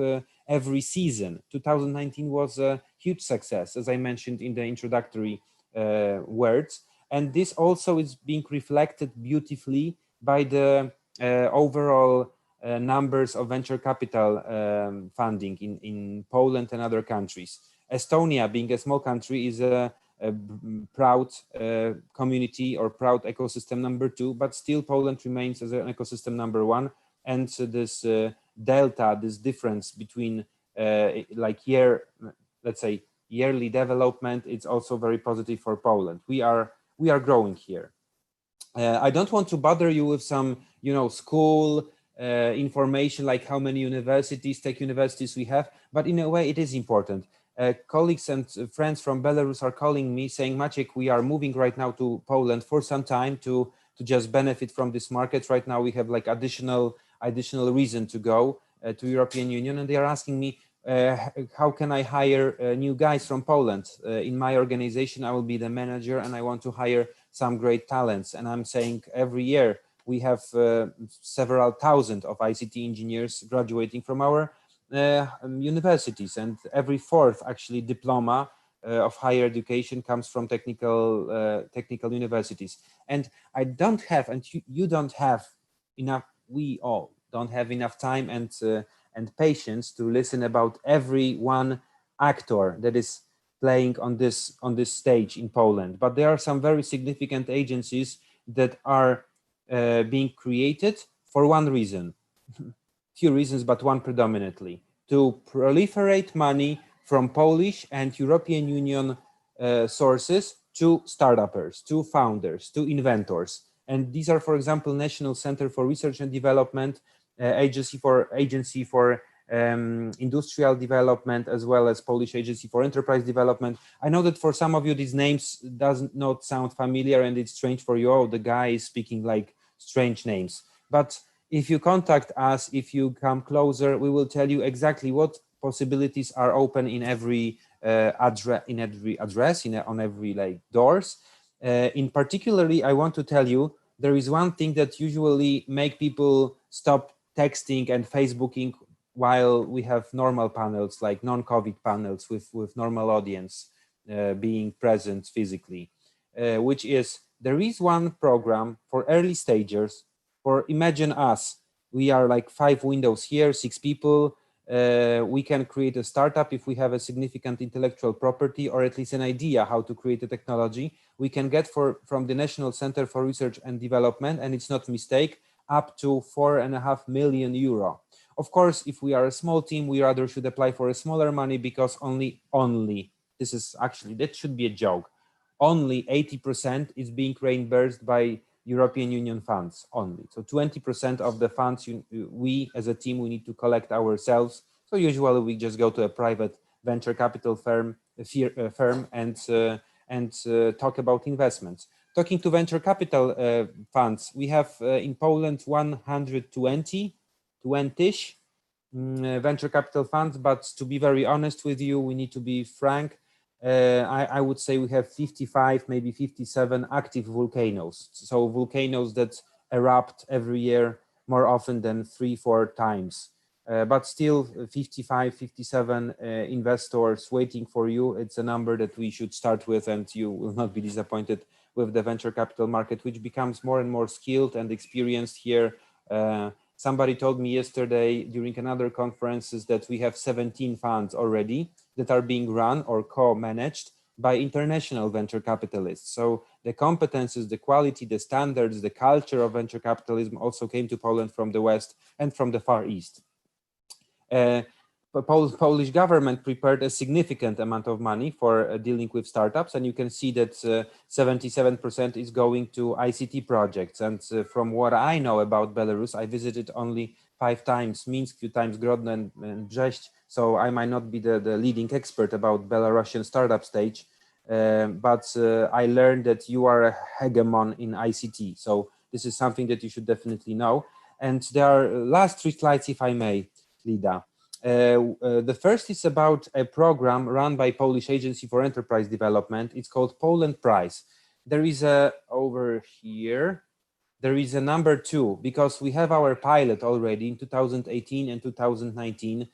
every season. 2019 was a huge success, as I mentioned in the introductory words. And this also is being reflected beautifully by the overall numbers of venture capital funding in Poland and other countries. Estonia, being a small country, is a proud community or proud ecosystem number 2, but still Poland remains as an ecosystem number 1. and this delta, this difference between like let's say yearly development, it's also very positive for Poland. We are growing here. I don't want to bother you with some, school information like how many universities, tech universities we have, but in a way it is important. Colleagues and friends from Belarus are calling me saying, Maciek, we are moving right now to Poland for some time to just benefit from this market. Right now we have like additional reason to go to European Union, and they are asking me, how can I hire new guys from Poland? In my organization, I will be the manager and I want to hire some great talents. And I'm saying every year we have several thousand of ICT engineers graduating from our universities, and every fourth actually diploma of higher education comes from technical universities. And I don't have, and you don't have enough, we all don't have enough time and patience to listen about every one actor that is playing on this stage in Poland. But there are some very significant agencies that are being created for one reason, few reasons, but one predominantly, to proliferate money from Polish and European Union sources to startuppers, to founders, to inventors. And these are, for example, National Center for Research and Development, Agency for Industrial Development, as well as Polish Agency for Enterprise Development. I know that for some of you, these names does not sound familiar and it's strange for you. Oh, the guy is speaking like strange names. But if you contact us, if you come closer, we will tell you exactly what possibilities are open in every address, on every like doors. In particularly, I want to tell you, there is one thing that usually make people stop texting and Facebooking while we have normal panels, like non-COVID panels with normal audience being present physically, which is, there is one program for early stagers. For imagine us, we are like 5 windows here, 6 people. We can create a startup if we have a significant intellectual property, or at least an idea how to create a technology. We can get from the National Center for Research and Development, and it's not a mistake, up to 4.5 million euro. Of course, if we are a small team, we rather should apply for a smaller money, because only, this is actually, that should be a joke, only 80% is being reimbursed by European Union funds only. So 20% of the funds we as a team, we need to collect ourselves. So usually we just go to a private venture capital firm and talk about investments. Talking to venture capital funds, we have in Poland 120-ish venture capital funds, but to be very honest with you, we need to be frank. I would say we have 55, maybe 57 active volcanoes. So volcanoes that erupt every year more often than 3-4 times. But still 55, 57 investors waiting for you. It's a number that we should start with, and you will not be disappointed with the venture capital market, which becomes more and more skilled and experienced here. Somebody told me yesterday during another conference that we have 17 funds already that are being run or co-managed by international venture capitalists. So the competences, the quality, the standards, the culture of venture capitalism also came to Poland from the West and from the Far East. Polish government prepared a significant amount of money for dealing with startups, and you can see that 77% is going to ICT projects. And from what I know about Belarus, I visited only 5 times Minsk, few times Grodno and Brześć, so I might not be the leading expert about Belarusian startup stage, but I learned that you are a hegemon in ICT. So this is something that you should definitely know. And there are last 3 slides, if I may, Lida. The first is about a program run by Polish Agency for Enterprise Development. It's called Poland Prize. There is over here, there is a number 2, because we have our pilot already in 2018 and 2019.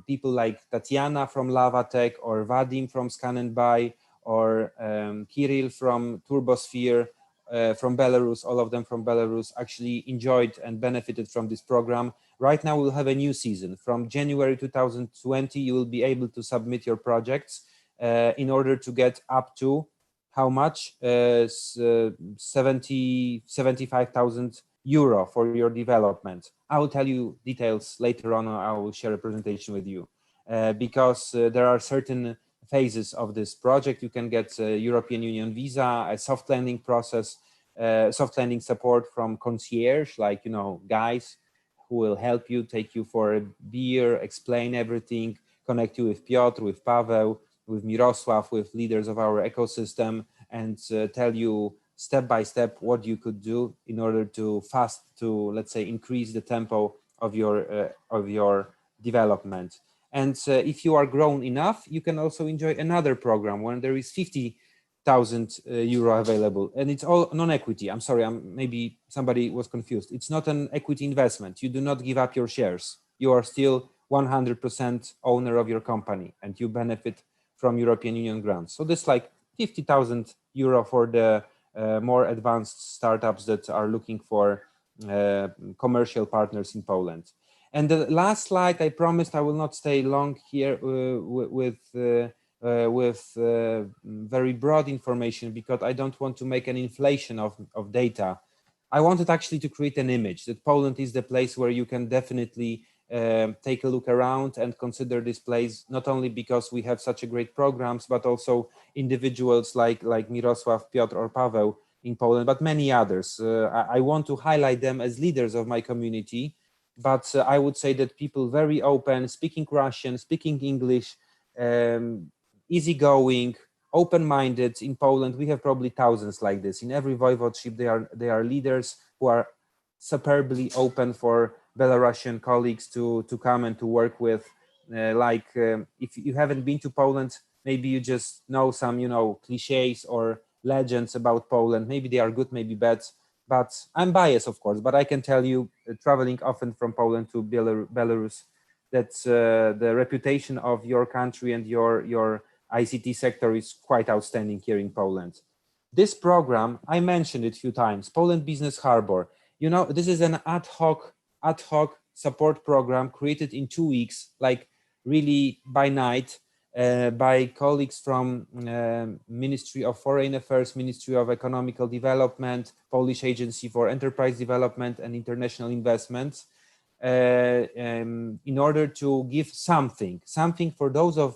People like Tatiana from Lavatech, or Vadim from Scan and Buy, or Kirill from Turbosphere, from Belarus, all of them from Belarus, actually enjoyed and benefited from this program. Right now we'll have a new season. From January 2020, you will be able to submit your projects in order to get up to how much? 75,000 euro for your development. I will tell you details later on, or I will share a presentation with you, because there are certain phases of this project. You can get a European Union visa, a soft landing process, soft landing support from concierge, like, you know, guys who will help you, take you for a beer, explain everything, connect you with Piotr, with Paweł, with Mirosław, with leaders of our ecosystem, and tell you step by step what you could do in order to let's say, increase the tempo of your development. And if you are grown enough, you can also enjoy another program when there is 50,000 euro available, and it's all non-equity. I'm sorry, maybe somebody was confused. It's not an equity investment. You do not give up your shares. You are still 100% owner of your company, and you benefit from European Union grants. So this like 50,000 euro for the more advanced startups that are looking for commercial partners in Poland. And the last slide, I promised I will not stay long here with very broad information, because I don't want to make an inflation of data. I wanted actually to create an image that Poland is the place where you can definitely take a look around and consider this place, not only because we have such a great programs, but also individuals like Mirosław, Piotr, or Paweł in Poland, but many others. I want to highlight them as leaders of my community, but I would say that people very open, speaking Russian, speaking English, easygoing, open-minded. In Poland, we have probably thousands like this. In every voivodeship, they are leaders who are superbly open for Belarusian colleagues to come and to work with. If you haven't been to Poland, maybe you just know some, you know, cliches or legends about Poland. Maybe they are good, maybe bad. But I'm biased, of course. But I can tell you, traveling often from Poland to Belarus, that the reputation of your country and your ICT sector is quite outstanding here in Poland. This program, I mentioned it a few times, Poland Business Harbor. You know, this is an ad hoc support program created in 2 weeks, like really by night, by colleagues from Ministry of Foreign Affairs, Ministry of Economical Development, Polish Agency for Enterprise Development and International Investments, in order to give something for those of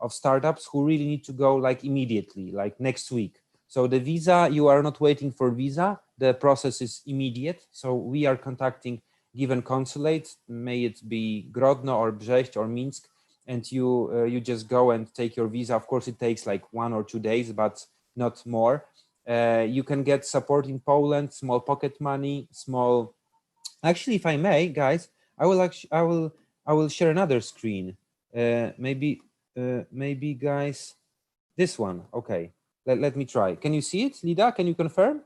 startups who really need to go like immediately, like next week. So the visa, you are not waiting for visa. The process is immediate. So we are contacting given consulates, may it be Grodno or Brześć or Minsk, and you just go and take your visa. Of course, it takes like 1 or 2 days, but not more. You can get support in Poland, small pocket money, small. Actually, if I may, guys, I will share another screen. Maybe guys, this one. Okay, let me try. Can you see it, Lida? Can you confirm?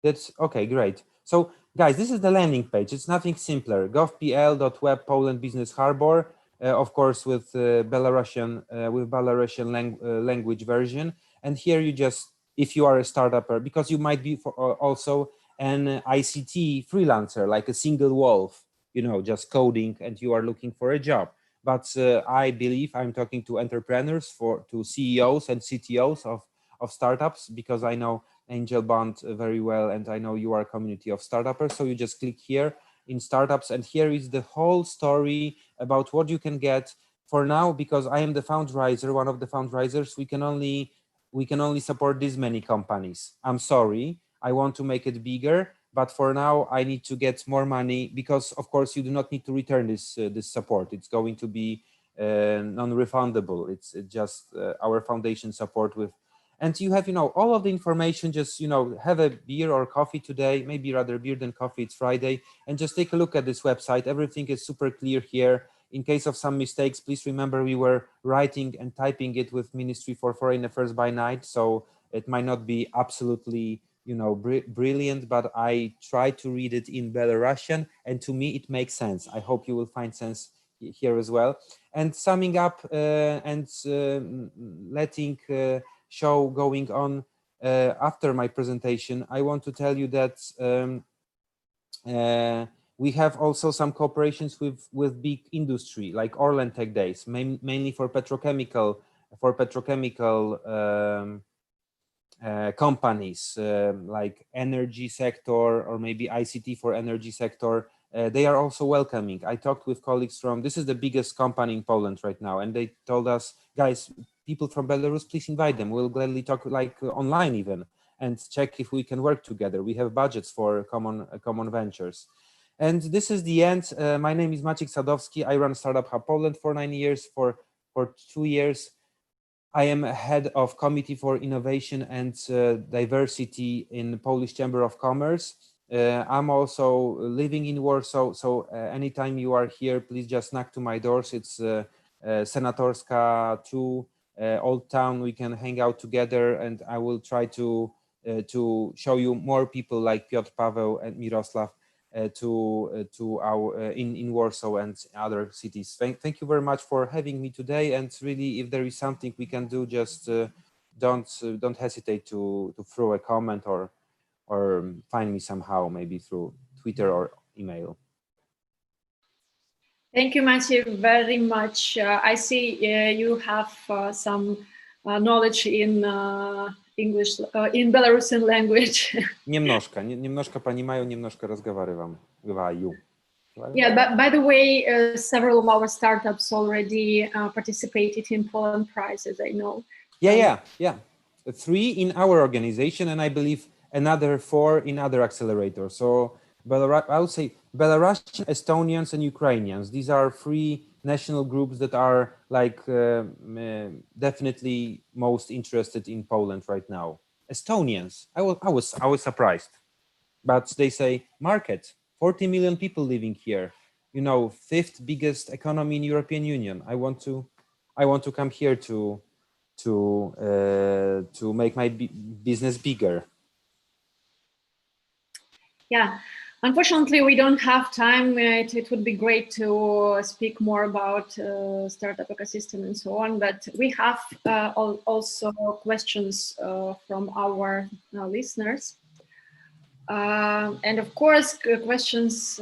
That's okay. Great. So, guys, this is the landing page. It's nothing simpler. gov.pl.web Poland Business Harbor, of course, with Belarusian language version. And here you just, if you are a startupper, because you might be also an ICT freelancer, like a single wolf, you know, just coding, and you are looking for a job. But I believe I'm talking to entrepreneurs, to CEOs and CTOs of startups, because I know Angel Bond very well, and I know you are a community of startuppers. So you just click here in startups, and here is the whole story about what you can get. For now, because I am the fundraiser, one of the fundraisers, we can only support this many companies. I'm sorry, I want to make it bigger, but for now I need to get more money, because of course you do not need to return this support. It's going to be non-refundable. It's just our foundation support with. And you have, you know, all of the information. Just, you know, have a beer or coffee today, maybe rather beer than coffee. It's Friday, and just take a look at this website. Everything is super clear here. In case of some mistakes, please remember we were writing and typing it with Ministry for Foreign Affairs by night, so it might not be absolutely, you know, brilliant, but I try to read it in Belarusian, and to me it makes sense. I hope you will find sense here as well. And summing up and letting show going on after my presentation, I want to tell you that we have also some cooperations with big industry, like Orlen Tech Days, mainly for petrochemical companies like energy sector or maybe ICT for energy sector, they are also welcoming. I talked with colleagues from, this is the biggest company in Poland right now, and they told us, guys, people from Belarus, please invite them. We'll gladly talk like online even and check if we can work together. We have budgets for common ventures. And this is the end. My name is Maciek Sadowski. I run Startup Hub Poland for 9 years. For 2 years, I am head of Committee for Innovation and Diversity in Polish Chamber of Commerce. I'm also living in Warsaw, so anytime you are here, please just knock to my doors. It's Senatorska 2, Old Town. We can hang out together, and I will try to show you more people like Piotr, Paweł, and Miroslav to our in Warsaw and other cities. Thank you very much for having me today. And really, if there is something we can do, just don't hesitate to throw a comment or find me somehow, maybe through Twitter or email. Thank you, Maciej, very much. I see you have some knowledge in English, in Belarusian language. Немножко понимаю, немножко разговариваю. Yeah, but by the way, several of our startups already participated in Poland Prizes, I know. Yeah. 3 in our organization, and I believe another 4 in other accelerators. So I would say Belarusian, Estonians, and Ukrainians. These are 3 national groups that are like definitely most interested in Poland right now. Estonians, I was surprised, but they say market, 40 million people living here, 5th biggest economy in European Union. I want to come here to make my business bigger. Yeah. Unfortunately, we don't have time. It would be great to speak more about startup ecosystem and so on, but we have also questions from our listeners. And of course, questions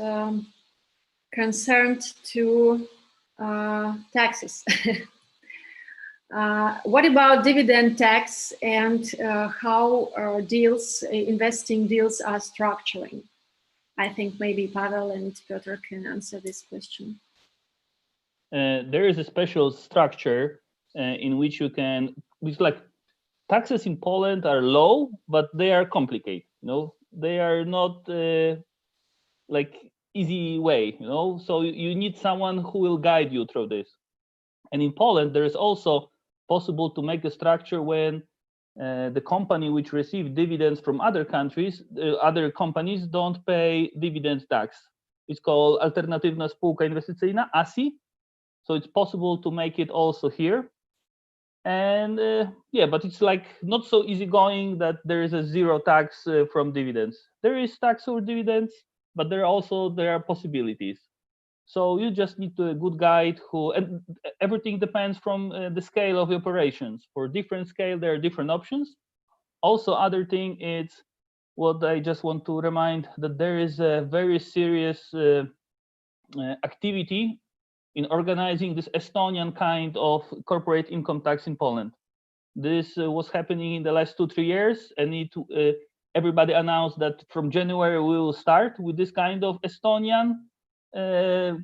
concerned to taxes. What about dividend tax and how investing deals are structuring? I think maybe Paweł and Piotr can answer this question. There is a special structure in which it's like taxes in Poland are low, but they are complicated. They are not like easy way. So you need someone who will guide you through this. And in Poland, there is also possible to make a structure when the company which receive dividends from other countries, other companies don't pay dividend tax. It's called Alternatywna Spółka Inwestycyjna, ASI. So it's possible to make it also here. And but it's like not so easygoing that there is a zero tax from dividends. There is tax over dividends, but there are possibilities. So you just need a good guide and everything depends from the scale of the operations. For different scale, there are different options. Also, other thing is what I just want to remind that there is a very serious activity in organizing this Estonian kind of corporate income tax in Poland. This was happening in the last 2-3 years, and everybody announced that from January we will start with this kind of Estonian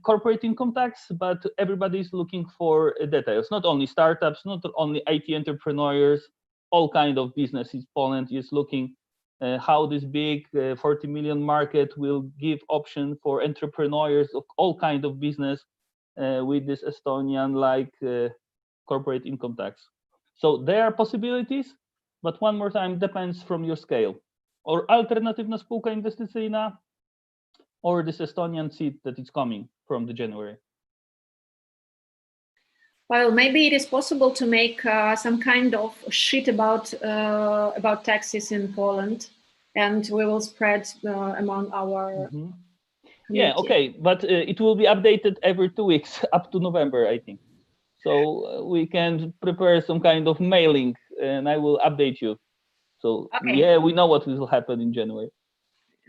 corporate income tax, but everybody is looking for details. Not only startups, not only IT entrepreneurs, all kind of businesses. Poland is looking how this big 40 million market will give option for entrepreneurs of all kind of business with this Estonian corporate income tax. So there are possibilities, but one more time, depends from your scale. Or Alternatywna Spółka Inwestycyjna, or this Estonian seat that is coming from the January. Well, maybe it is possible to make some kind of sheet about taxes in Poland, and we will spread among our community. Yeah, okay, but it will be updated every 2 weeks up to November, I think. So we can prepare some kind of mailing, and I will update you. So okay. Yeah, we know what will happen in January.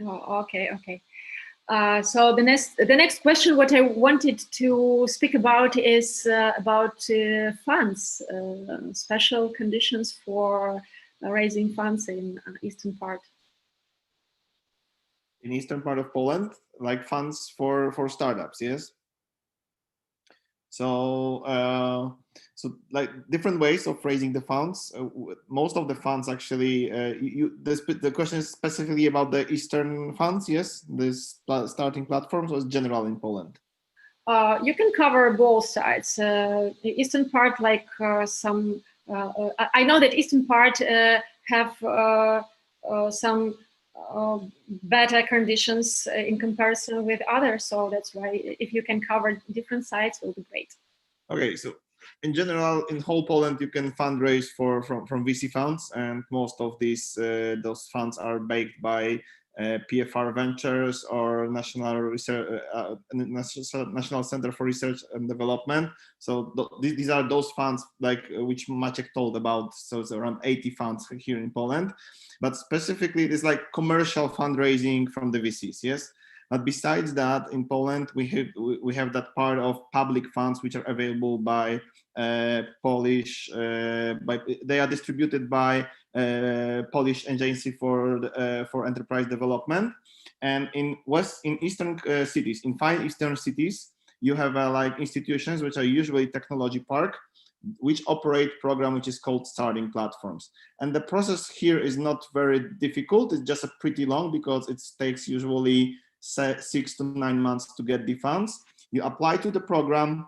Oh, okay. So the next question, what I wanted to speak about is about funds, special conditions for raising funds in eastern part. In eastern part of Poland, like funds for startups, yes. So like different ways of raising the funds. Most of the funds actually, the question is specifically about the Eastern funds, yes? This starting platforms, or is general in Poland? You can cover both sides. The eastern part, like some, I know that eastern part have some better conditions in comparison with others. So that's why if you can cover different sides, it will be great. Okay, so in general, in whole Poland, you can fundraise from VC funds, and most of these those funds are backed by PFR Ventures or National Research, National Center for Research and Development. So these are those funds like which Maciek told about. So it's around 80 funds here in Poland, but specifically it is like commercial fundraising from the VCs. Yes. But besides that, in Poland, we have that part of public funds which are available by Polish. They are distributed by Polish Agency for Enterprise Development, and in eastern cities, in 5 eastern cities, you have like institutions which are usually technology park, which operate program which is called starting platforms. And the process here is not very difficult. It's just a pretty long because it takes usually 6 to 9 months to get the funds. You apply to the program.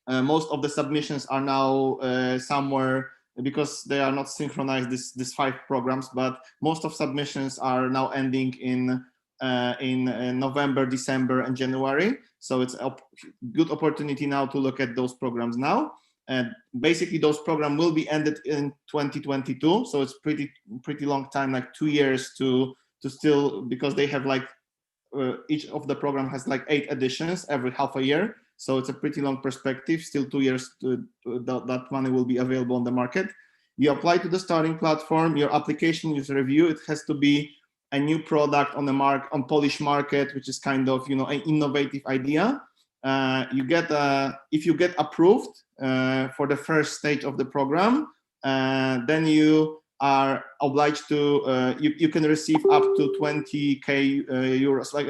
Most of the submissions are now somewhere, because they are not synchronized, these 5 programs, but most of submissions are now ending in November, December, and January. So it's a good opportunity now to look at those programs now. And basically those programs will be ended in 2022. So it's pretty long time, like 2 years to still, because they have like, each of the program has like 8 editions every half a year. So it's a pretty long perspective, still 2 years that money will be available on the market. You apply to the starting platform, your application is reviewed. It has to be a new product on the on Polish market, which is kind of, an innovative idea. If you get approved for the first stage of the program, then you are obliged to, you can receive up to 20k euros, like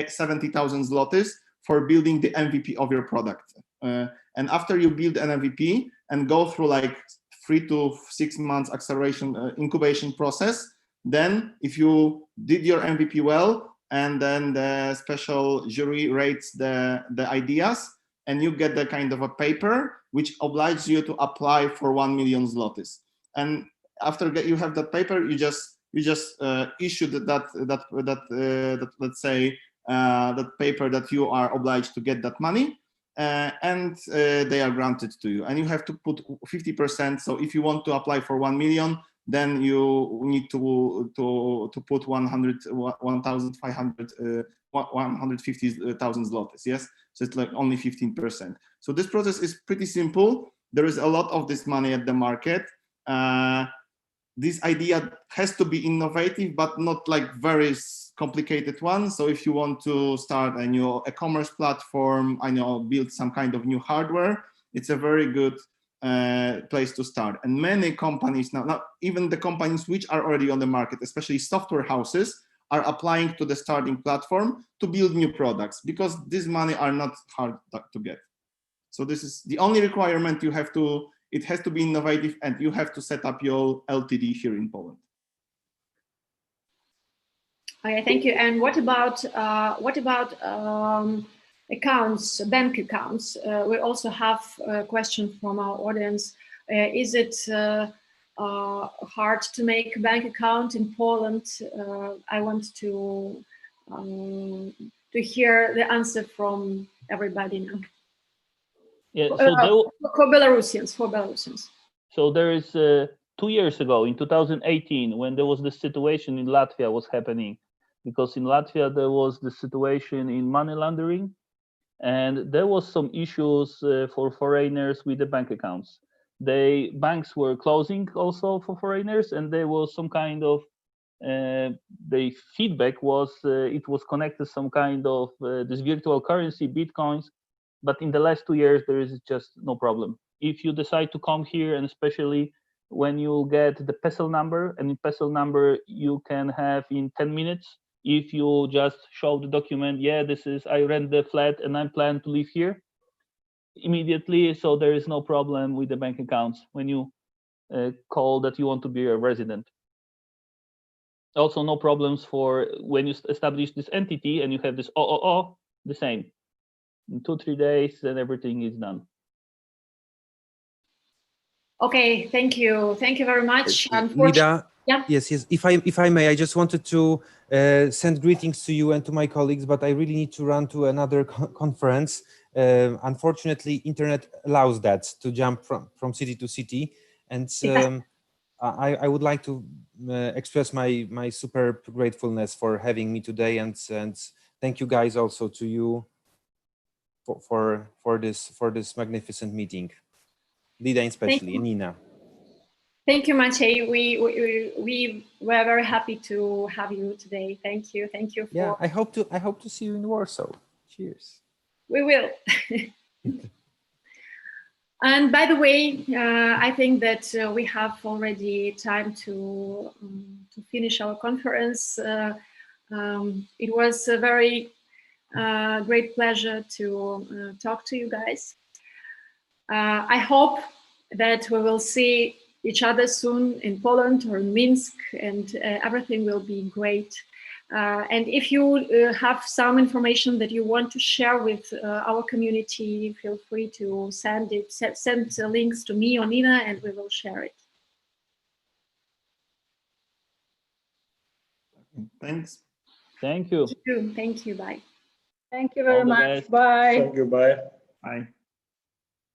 70,000 zlotys for building the MVP of your product. And after you build an MVP and go through like 3 to 6 months acceleration incubation process, then if you did your MVP well, and then the special jury rates the ideas, and you get the kind of a paper which obliges you to apply for 1 million zlotys. And after you have that paper, you just issue that let's say that paper that you are obliged to get that money, and they are granted to you. And you have to put 50%. So if you want to apply for 1 million, then you need to put 150,000 zlotys. Yes, so it's like only 15%. So this process is pretty simple. There is a lot of this money at the market. This idea has to be innovative, but not like very complicated one. So if you want to start a new e-commerce platform, build some kind of new hardware, it's a very good place to start. And many companies now, even the companies which are already on the market, especially software houses, are applying to the starting platform to build new products, because this money are not hard to get. So this is the only requirement you have to. It has to be innovative, and you have to set up your LTD here in Poland. Okay, thank you. And what about accounts, bank accounts? We also have a question from our audience. Is it hard to make a bank account in Poland? I want to hear the answer from everybody now. Yeah, for Belarusians. So there is 2 years ago, in 2018, when there was the situation in Latvia was happening, because in Latvia there was the situation in money laundering, and there was some issues for foreigners with the bank accounts. Banks were closing also for foreigners, and there was some kind of the feedback was it was connected some kind of this virtual currency, bitcoins. But in the last 2 years, there is just no problem. If you decide to come here, and especially when you get the PESEL number, and in PESEL number you can have in 10 minutes if you just show the document, yeah, I rent the flat and I plan to live here immediately, so there is no problem with the bank accounts when you call that you want to be a resident. Also, no problems for when you establish this entity and you have this OOO, the same. In 2-3 days, then everything is done. Okay, thank you. Thank you very much. Lida, yeah. yes. If I may, I just wanted to send greetings to you and to my colleagues, but I really need to run to another conference. Unfortunately, internet allows that to jump from city to city, and I would like to express my super gratefulness for having me today, and thank you guys also to you for this magnificent meeting. Lida especially, and Nina. Thank you, Maciej. We were very happy to have you today. Thank you. Thank you. Yeah, I hope to see you in Warsaw. Cheers. We will. And by the way, I think that we have already time to finish our conference. It was a very great pleasure to talk to you guys. I hope that we will see each other soon in Poland or in Minsk, and everything will be great. And if you have some information that you want to share with our community, feel free to send links to me or Nina, and we will share it. Thanks. Thank you. Thank you. Bye. Thank you very much. Best. Bye. Thank you. Bye. Bye.